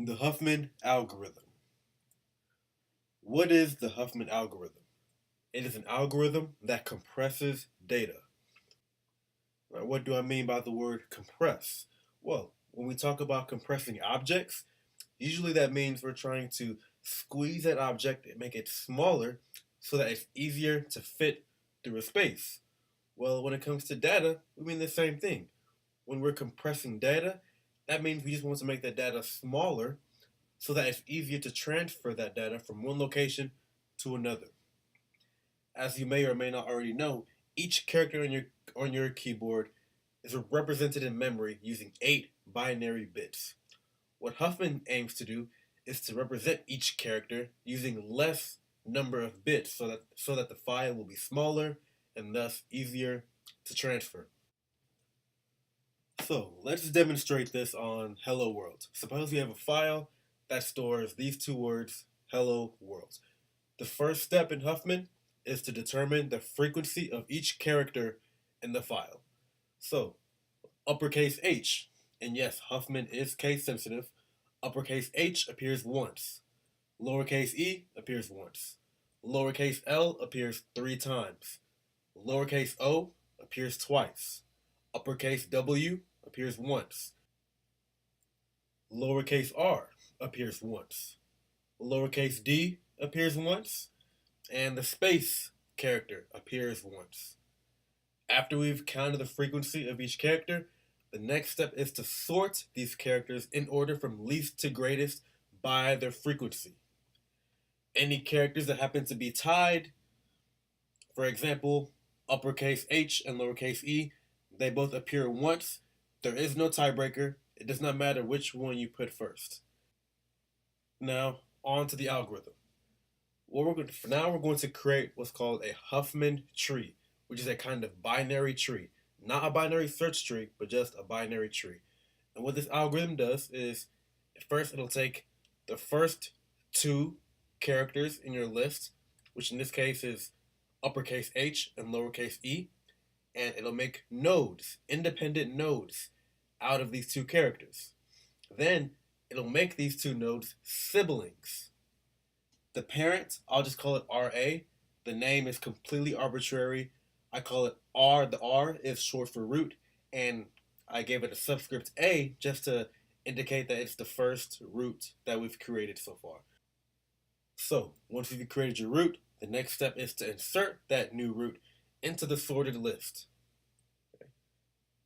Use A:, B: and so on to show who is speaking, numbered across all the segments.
A: The Huffman Algorithm. What is the Huffman Algorithm? It is an algorithm that compresses data. Now, what do I mean by the word compress? Well, when we talk about compressing objects, usually that means we're trying to squeeze that object and make it smaller so that it's easier to fit through a space. Well, when it comes to data, we mean the same thing. When we're compressing data, that means we just want to make that data smaller so that it's easier to transfer that data from one location to another. As you may or may not already know, each character on your keyboard is represented in memory using 8 binary bits. What Huffman aims to do is to represent each character using less number of bits so that the file will be smaller and thus easier to transfer. So let's demonstrate this on Hello World. Suppose we have a file that stores these two words, Hello World. The first step in Huffman is to determine the frequency of each character in the file. So, uppercase H, and yes, Huffman is case sensitive, uppercase H appears once, lowercase e appears once, lowercase l appears 3 times, lowercase o appears twice, uppercase W appears once, lowercase r appears once, lowercase d appears once, and the space character appears once. After we've counted the frequency of each character, the next step is to sort these characters in order from least to greatest by their frequency. Any characters that happen to be tied, for example, uppercase H and lowercase e, they both appear once. There is no tiebreaker. It does not matter which one you put first. Now, on to the algorithm. For now, we're going to create what's called a Huffman tree, which is a kind of binary tree. Not a binary search tree, but just a binary tree. And what this algorithm does is, at first it'll take the first two characters in your list, which in this case is uppercase H and lowercase e, and it'll make nodes, independent nodes, out of these two characters. Then it'll make these two nodes siblings. The parent, I'll just call it RA. The name is completely arbitrary. I call it R. The R is short for root, and I gave it a subscript A just to indicate that it's the first root that we've created so far. So, once you've created your root, the next step is to insert that new root into the sorted list. Okay.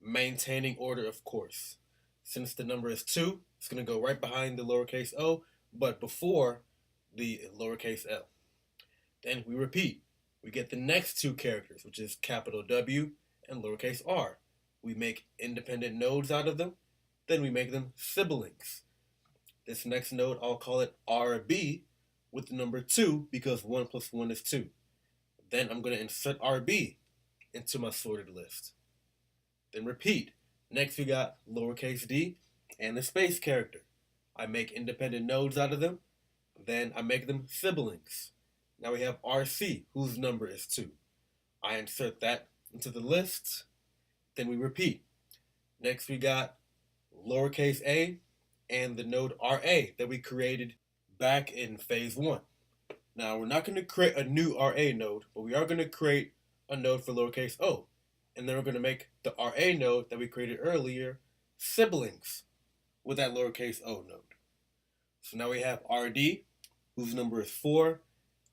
A: Maintaining order, of course. Since the number is 2, it's going to go right behind the lowercase o, but before the lowercase l. Then we repeat. We get the next two characters, which is capital W and lowercase r. We make independent nodes out of them. Then we make them siblings. This next node, I'll call it RB with the number 2 because 1 plus 1 is 2. Then I'm going to insert RB into my sorted list. Then repeat. Next we got lowercase d and the space character. I make independent nodes out of them. Then I make them siblings. Now we have RC, whose number is 2. I insert that into the list. Then we repeat. Next we got lowercase a and the node RA that we created back in phase 1. Now we're not going to create a new RA node, but we are going to create a node for lowercase o. And then we're going to make the RA node that we created earlier siblings with that lowercase o node. So now we have RD, whose number is 4.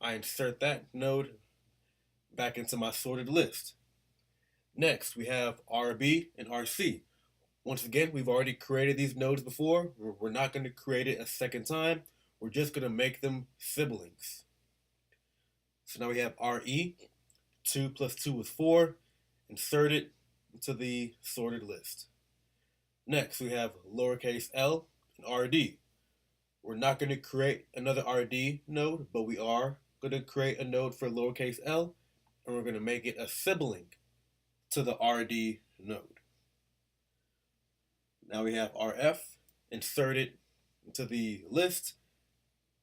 A: I insert that node back into my sorted list. Next, we have RB and RC. Once again, we've already created these nodes before. We're not going to create it a second time. We're just going to make them siblings. So now we have RE. 2 plus 2 is 4. Insert it into the sorted list. Next, we have lowercase l and RD. We're not going to create another RD node, but we are going to create a node for lowercase l, and we're going to make it a sibling to the RD node. Now we have RF, insert it into the list,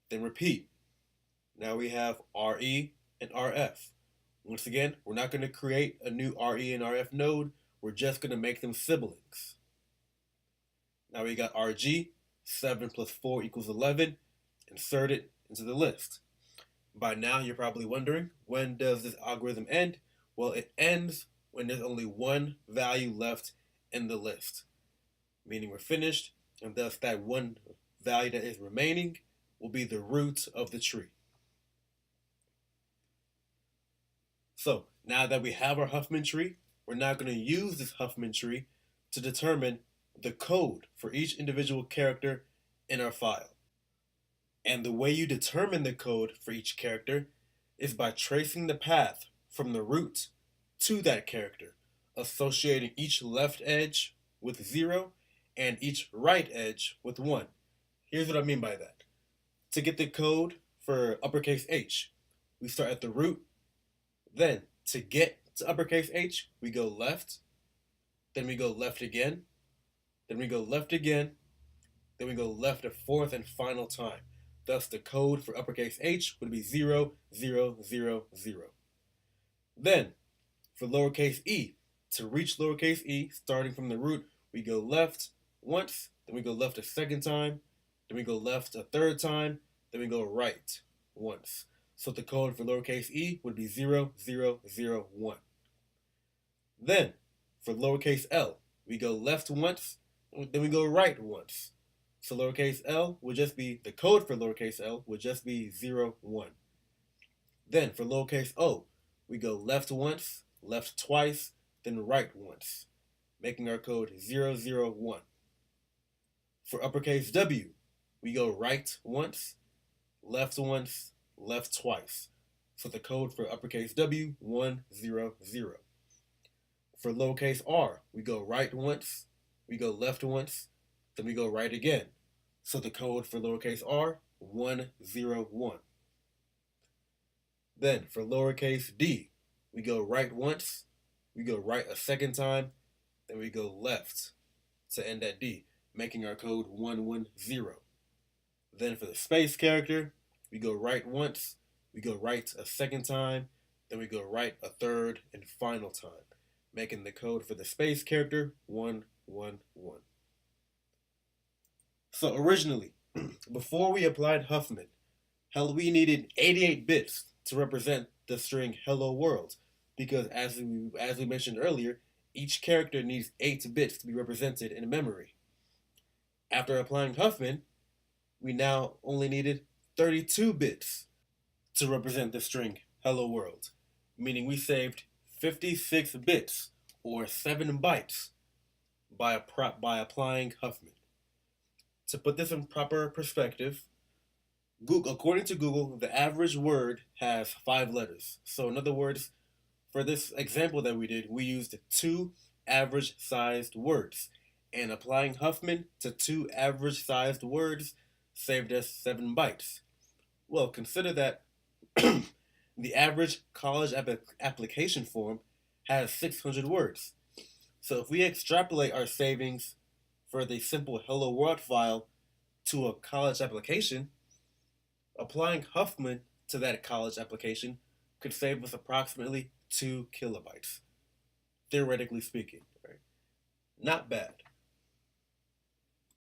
A: then repeat. Now we have RE and RF. Once again, we're not going to create a new RE and RF node, we're just going to make them siblings. Now we got RG, 7 plus 4 equals 11, insert it into the list. By now, you're probably wondering, when does this algorithm end? Well, it ends when there's only one value left in the list, meaning we're finished, and thus that one value that is remaining will be the root of the tree. So now that we have our Huffman tree, we're now going to use this Huffman tree to determine the code for each individual character in our file. And the way you determine the code for each character is by tracing the path from the root to that character, associating each left edge with 0 and each right edge with 1. Here's what I mean by that. To get the code for uppercase H, we start at the root. Then, to get to uppercase H, we go left. Then we go left again. Then we go left again. Then we go left a fourth and final time. Thus, the code for uppercase H would be 0, 0, 0, 0. Then, for lowercase e, to reach lowercase e, starting from the root, we go left once. Then we go left a second time. Then we go left a third time. Then we go right once. So the code for lowercase e would be 0, 0, 0, 1. Then, for lowercase l, we go left once, then we go right once. So lowercase l would just be, the code for lowercase l would just be 0, 1. Then, for lowercase o, we go left once, left twice, then right once, making our code 0, 0, 1. For uppercase w, we go right once, left once, left twice. So the code for uppercase W, 1, 0, 0. For lowercase r, we go right once, we go left once, then we go right again. So the code for lowercase r, 1, 0, 1. Then for lowercase d, we go right once, we go right a second time, then we go left to end at d, making our code 1, 1, 0. Then for the space character, we go right once, we go right a second time, then we go right a third and final time, making the code for the space character 1, 1, 1. So originally, before we applied Huffman, we needed 88 bits to represent the string hello world, because as we mentioned earlier, each character needs 8 bits to be represented in memory. After applying Huffman, we now only needed 32 bits to represent the string hello world, meaning we saved 56 bits or 7 bytes by applying Huffman. To put this in proper perspective, according to Google, the average word has 5 letters. So in other words, for this example that we did, we used 2 average-sized words, and applying Huffman to 2 average-sized words saved us 7 bytes. Well, consider that the average college application form has 600 words. So if we extrapolate our savings for the simple Hello World file to a college application, applying Huffman to that college application could save us approximately 2 kilobytes, theoretically speaking. Right? Not bad.